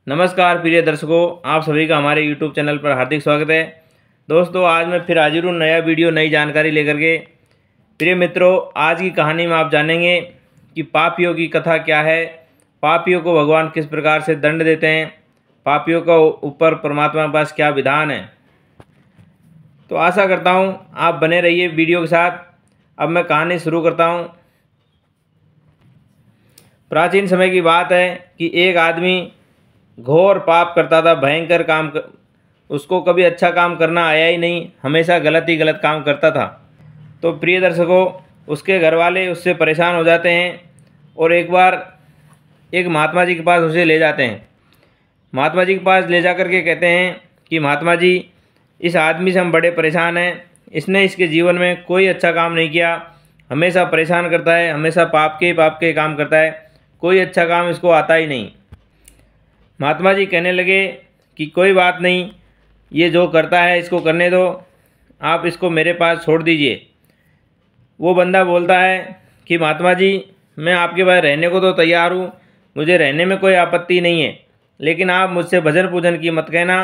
नमस्कार प्रिय दर्शकों, आप सभी का हमारे YouTube चैनल पर हार्दिक स्वागत है। दोस्तों, आज मैं फिर हाजिर हूँ नया वीडियो नई जानकारी लेकर के। प्रिय मित्रों, आज की कहानी में आप जानेंगे कि पापियों की कथा क्या है, पापियों को भगवान किस प्रकार से दंड देते हैं, पापियों का ऊपर परमात्मा के पास क्या विधान है। तो आशा करता हूँ आप बने रहिए वीडियो के साथ। अब मैं कहानी शुरू करता हूँ। प्राचीन समय की बात है कि एक आदमी घोर पाप करता था, भयंकर काम उसको कभी अच्छा काम करना आया ही नहीं, हमेशा गलत ही गलत काम करता था। तो प्रिय दर्शकों, उसके घर वाले उससे परेशान हो जाते हैं और एक बार एक महात्मा जी के पास उसे ले जाते हैं। महात्मा जी के पास ले जा कर के कहते हैं कि महात्मा जी, इस आदमी से हम बड़े परेशान हैं, इसने इसके जीवन में कोई अच्छा काम नहीं किया, हमेशा परेशान करता है, हमेशा पाप के काम करता है, कोई अच्छा काम इसको आता ही नहीं। महात्मा जी कहने लगे कि कोई बात नहीं, ये जो करता है इसको करने दो, आप इसको मेरे पास छोड़ दीजिए। वो बंदा बोलता है कि महात्मा जी, मैं आपके पास रहने को तो तैयार हूँ, मुझे रहने में कोई आपत्ति नहीं है, लेकिन आप मुझसे भजन पूजन की मत कहना,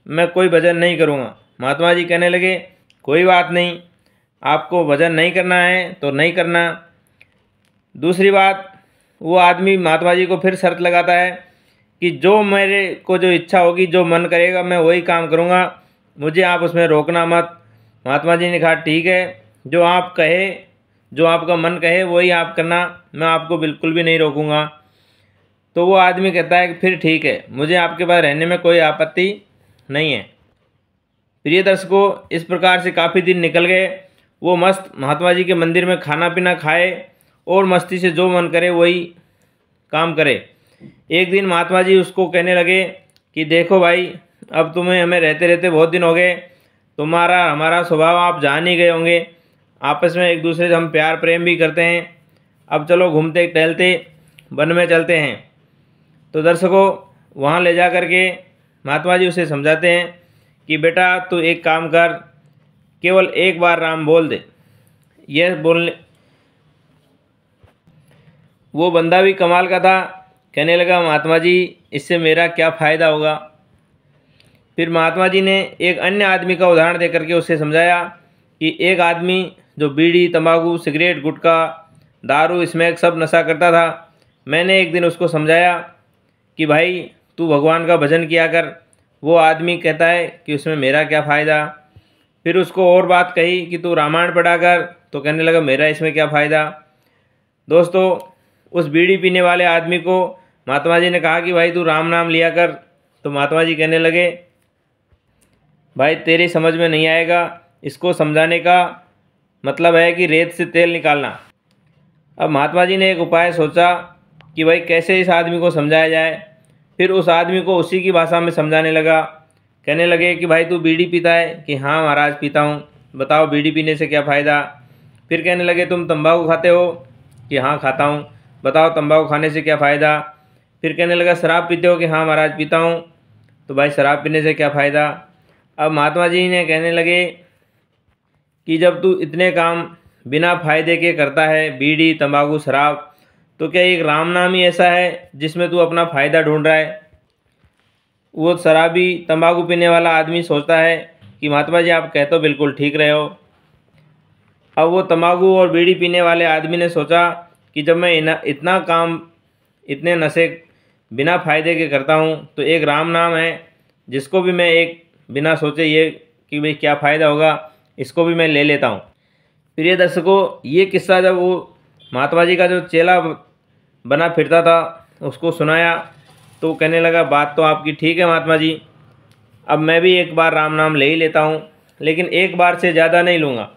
मैं कोई भजन नहीं करूँगा। महात्मा जी कहने लगे, कोई बात नहीं, आपको भजन नहीं करना है तो नहीं करना। दूसरी बात, वो आदमी महात्मा जी को फिर शर्त लगाता है कि जो मेरे को जो इच्छा होगी, जो मन करेगा, मैं वही काम करूँगा, मुझे आप उसमें रोकना मत। महात्मा जी ने कहा, ठीक है, जो आप कहे, जो आपका मन कहे वही आप करना, मैं आपको बिल्कुल भी नहीं रोकूँगा। तो वो आदमी कहता है कि फिर ठीक है, मुझे आपके पास रहने में कोई आपत्ति नहीं है। प्रिय दर्शकों, इस प्रकार से काफ़ी दिन निकल गए। वो मस्त महात्मा जी के मंदिर में खाना पीना खाए और मस्ती से जो मन करे वही काम करे। एक दिन महात्मा जी उसको कहने लगे कि देखो भाई, अब तुम्हें हमें रहते रहते बहुत दिन हो गए, तुम्हारा हमारा स्वभाव आप जान ही गए होंगे, आपस में एक दूसरे से हम प्यार प्रेम भी करते हैं, अब चलो घूमते टहलते वन में चलते हैं। तो दर्शकों, वहाँ ले जा कर के महात्मा जी उसे समझाते हैं कि बेटा तू एक काम कर, केवल एक बार राम बोल दे। यह बोलने वो बंदा भी कमाल का था, कहने लगा, महात्मा जी, इससे मेरा क्या फ़ायदा होगा। फिर महात्मा जी ने एक अन्य आदमी का उदाहरण देकर के उसे समझाया कि एक आदमी जो बीड़ी, तंबाकू, सिगरेट, गुटखा, दारू, स्मैक सब नशा करता था। मैंने एक दिन उसको समझाया कि भाई तू भगवान का भजन किया कर। वो आदमी कहता है कि उसमें मेरा क्या फ़ायदा। फिर उसको और बात कही कि तू रामायण पढ़ा कर, तो कहने लगा, मेरा इसमें क्या फ़ायदा। दोस्तों, उस बीड़ी पीने वाले आदमी को महात्मा जी ने कहा कि भाई तू राम नाम लिया कर। तो महात्मा जी कहने लगे, भाई तेरी समझ में नहीं आएगा, इसको समझाने का मतलब है कि रेत से तेल निकालना। अब महात्मा जी ने एक उपाय सोचा कि भाई कैसे इस आदमी को समझाया जाए। फिर उस आदमी को उसी की भाषा में समझाने लगा। कहने लगे कि भाई तू बीड़ी पीता है? कि हाँ महाराज पीता हूँ। बताओ बीड़ी पीने से क्या फ़ायदा। फिर कहने लगे, तुम तंबाकू खाते हो? कि हाँ खाता हूँ। बताओ तंबाकू खाने से क्या फ़ायदा। फिर कहने लगा, शराब पीते हो? कि हाँ महाराज पीता हूँ। तो भाई शराब पीने से क्या फ़ायदा। अब महात्मा जी ने कहने लगे कि जब तू इतने काम बिना फ़ायदे के करता है, बीड़ी, तंबाकू, शराब, तो क्या एक राम नाम ही ऐसा है जिसमें तू अपना फ़ायदा ढूंढ रहा है। वो शराबी तंबाकू पीने वाला आदमी सोचता है कि महात्मा जी आप कह तो बिल्कुल ठीक रहे हो। अब वो तंबाकू और बीड़ी पीने वाले आदमी ने सोचा कि जब मैं इतना काम, इतने नशे बिना फ़ायदे के करता हूँ, तो एक राम नाम है जिसको भी मैं एक बिना सोचे ये कि भाई क्या फ़ायदा होगा, इसको भी मैं ले लेता हूँ। प्रिय दर्शकों, ये किस्सा जब वो महात्मा जी का जो चेला बना फिरता था उसको सुनाया, तो कहने लगा, बात तो आपकी ठीक है महात्मा जी, अब मैं भी एक बार राम नाम ले ही लेता हूँ, लेकिन एक बार से ज़्यादा नहीं लूँगा।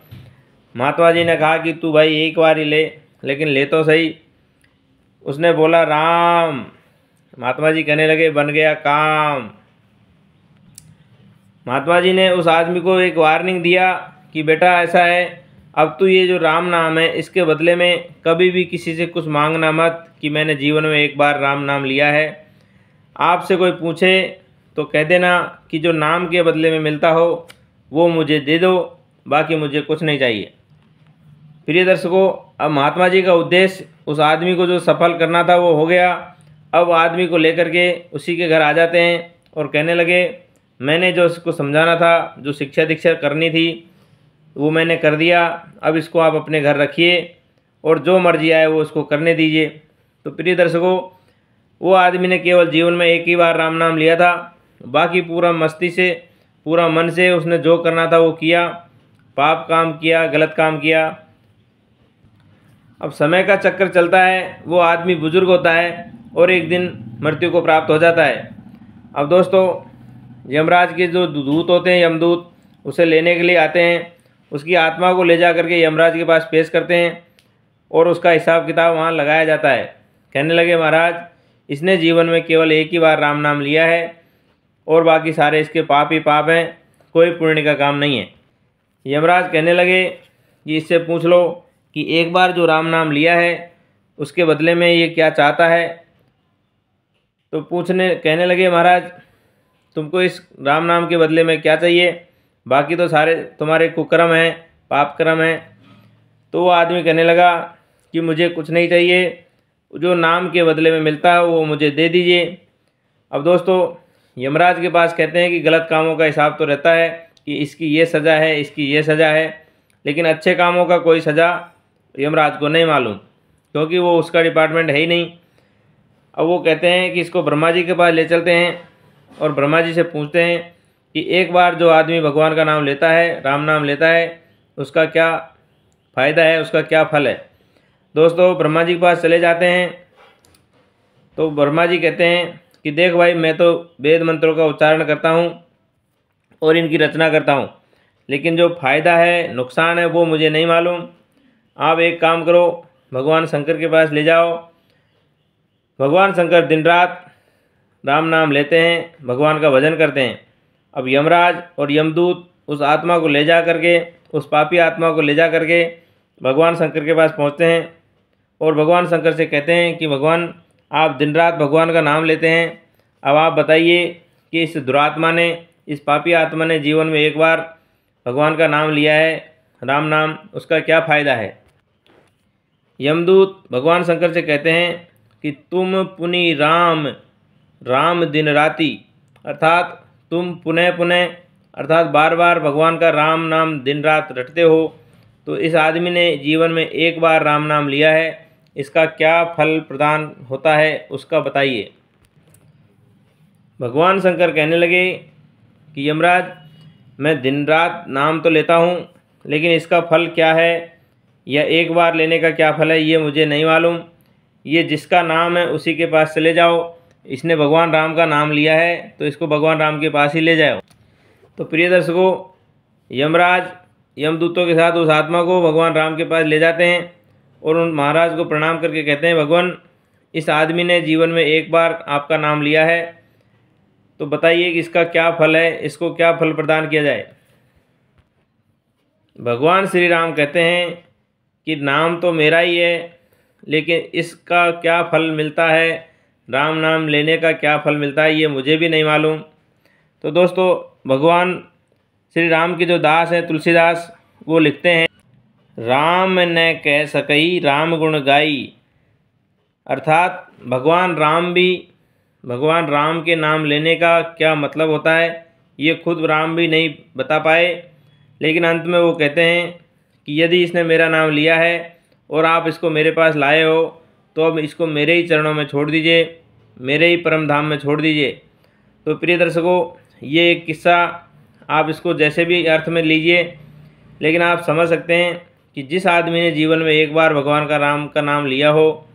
महात्मा जी ने कहा कि तू भाई एक बार ही ले, लेकिन ले तो सही। उसने बोला राम। महात्मा जी कहने लगे, बन गया काम। महात्मा जी ने उस आदमी को एक वार्निंग दिया कि बेटा ऐसा है, अब तू ये जो राम नाम है इसके बदले में कभी भी किसी से कुछ मांगना मत कि मैंने जीवन में एक बार राम नाम लिया है। आपसे कोई पूछे तो कह देना कि जो नाम के बदले में मिलता हो वो मुझे दे दो, बाकी मुझे कुछ नहीं चाहिए। प्रिय दर्शकों, अब महात्मा जी का उद्देश्य उस आदमी को जो सफल करना था वो हो गया। अब आदमी को लेकर के उसी के घर आ जाते हैं और कहने लगे, मैंने जो इसको समझाना था, जो शिक्षा दीक्षा करनी थी, वो मैंने कर दिया। अब इसको आप अपने घर रखिए और जो मर्जी आए वो इसको करने दीजिए। तो प्रिय दर्शकों, वो आदमी ने केवल जीवन में एक ही बार राम नाम लिया था, बाकी पूरा मस्ती से, पूरा मन से उसने जो करना था वो किया, पाप काम किया, गलत काम किया। अब समय का चक्कर चलता है, वो आदमी बुजुर्ग होता है और एक दिन मृत्यु को प्राप्त हो जाता है। अब दोस्तों, यमराज के जो दूत होते हैं, यमदूत, उसे लेने के लिए आते हैं। उसकी आत्मा को ले जा करके यमराज के पास पेश करते हैं और उसका हिसाब किताब वहाँ लगाया जाता है। कहने लगे, महाराज, इसने जीवन में केवल एक ही बार राम नाम लिया है और बाकी सारे इसके पाप ही पाप हैं, कोई पुण्य का काम नहीं है। यमराज कहने लगे कि इससे पूछ लो कि एक बार जो राम नाम लिया है उसके बदले में ये क्या चाहता है। तो कहने लगे, महाराज, तुमको इस राम नाम के बदले में क्या चाहिए? बाकी तो सारे तुम्हारे कुकर्म हैं, पाप कर्म हैं। तो वो आदमी कहने लगा कि मुझे कुछ नहीं चाहिए, जो नाम के बदले में मिलता है वो मुझे दे दीजिए। अब दोस्तों, यमराज के पास कहते हैं कि गलत कामों का हिसाब तो रहता है कि इसकी ये सज़ा है, इसकी ये सज़ा है, लेकिन अच्छे कामों का कोई सज़ा यमराज को नहीं मालूम, क्योंकि वो उसका डिपार्टमेंट है ही नहीं। अब वो कहते हैं कि इसको ब्रह्मा जी के पास ले चलते हैं और ब्रह्मा जी से पूछते हैं कि एक बार जो आदमी भगवान का नाम लेता है, राम नाम लेता है, उसका क्या फ़ायदा है, उसका क्या फल है। दोस्तों, ब्रह्मा जी के पास चले जाते हैं तो ब्रह्मा जी कहते हैं कि देख भाई, मैं तो वेद मंत्रों का उच्चारण करता हूँ और इनकी रचना करता हूँ, लेकिन जो फ़ायदा है, नुकसान है, वो मुझे नहीं मालूम। आप एक काम करो, भगवान शंकर के पास ले जाओ। भगवान शंकर दिन रात राम नाम लेते हैं, भगवान का भजन करते हैं। अब यमराज और यमदूत उस आत्मा को ले जा करके, उस पापी आत्मा को ले जा करके भगवान शंकर के पास पहुंचते हैं और भगवान शंकर से कहते हैं कि भगवान, आप दिन रात भगवान का नाम लेते हैं, अब आप बताइए कि इस दुरात्मा ने, इस पापी आत्मा ने जीवन में एक बार भगवान का नाम लिया है, राम नाम, उसका क्या फ़ायदा है। यमदूत भगवान शंकर से कहते हैं कि तुम पुनि राम राम दिन राति, अर्थात तुम पुनः पुनः, अर्थात बार बार भगवान का राम नाम दिन रात रटते हो, तो इस आदमी ने जीवन में एक बार राम नाम लिया है, इसका क्या फल प्रदान होता है, उसका बताइए। भगवान शंकर कहने लगे कि यमराज, मैं दिन रात नाम तो लेता हूँ, लेकिन इसका फल क्या है या एक बार लेने का क्या फल है, ये मुझे नहीं मालूम। ये जिसका नाम है उसी के पास चले जाओ, इसने भगवान राम का नाम लिया है तो इसको भगवान राम के पास ही ले जाओ। तो प्रिय दर्शकों, यमराज यमदूतों के साथ उस आत्मा को भगवान राम के पास ले जाते हैं और उन महाराज को प्रणाम करके कहते हैं, भगवान, इस आदमी ने जीवन में एक बार आपका नाम लिया है, तो बताइए कि इसका क्या फल है, इसको क्या फल प्रदान किया जाए। भगवान श्री राम कहते हैं कि नाम तो मेरा ही है, लेकिन इसका क्या फल मिलता है, राम नाम लेने का क्या फल मिलता है, ये मुझे भी नहीं मालूम। तो दोस्तों, भगवान श्री राम के जो दास हैं तुलसीदास, वो लिखते हैं, राम न कह सकई राम गुण गाई, अर्थात भगवान राम के नाम लेने का क्या मतलब होता है, ये खुद राम भी नहीं बता पाए। लेकिन अंत में वो कहते हैं कि यदि इसने मेरा नाम लिया है और आप इसको मेरे पास लाए हो, तो अब इसको मेरे ही चरणों में छोड़ दीजिए, मेरे ही परम धाम में छोड़ दीजिए। तो प्रिय दर्शकों, ये एक किस्सा आप इसको जैसे भी अर्थ में लीजिए, लेकिन आप समझ सकते हैं कि जिस आदमी ने जीवन में एक बार भगवान का राम का नाम लिया हो,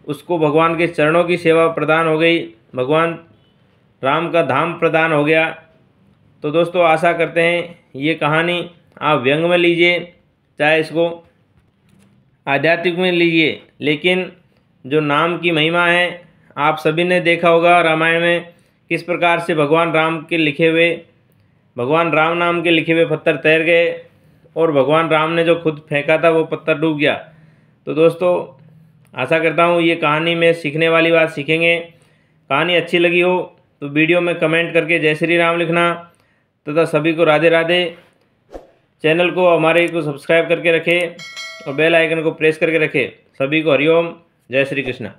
उसको भगवान के चरणों की सेवा प्रदान हो गई, भगवान राम का धाम प्रदान हो गया। तो दोस्तों, आशा करते हैं ये कहानी आप व्यंग में लीजिए, चाहे इसको आध्यात्मिक में लीजिए, लेकिन जो नाम की महिमा है, आप सभी ने देखा होगा रामायण में किस प्रकार से भगवान राम नाम के लिखे हुए पत्थर तैर गए और भगवान राम ने जो खुद फेंका था वो पत्थर डूब गया। तो दोस्तों, आशा करता हूँ ये कहानी में सीखने वाली बात सीखेंगे। कहानी अच्छी लगी हो तो वीडियो में कमेंट करके जय श्री राम लिखना, तथा सभी को राधे राधे। चैनल को हमारे को सब्सक्राइब करके रखें और बेल आइकन को प्रेस करके रखें। सभी को हरिओम, जय श्री कृष्ण।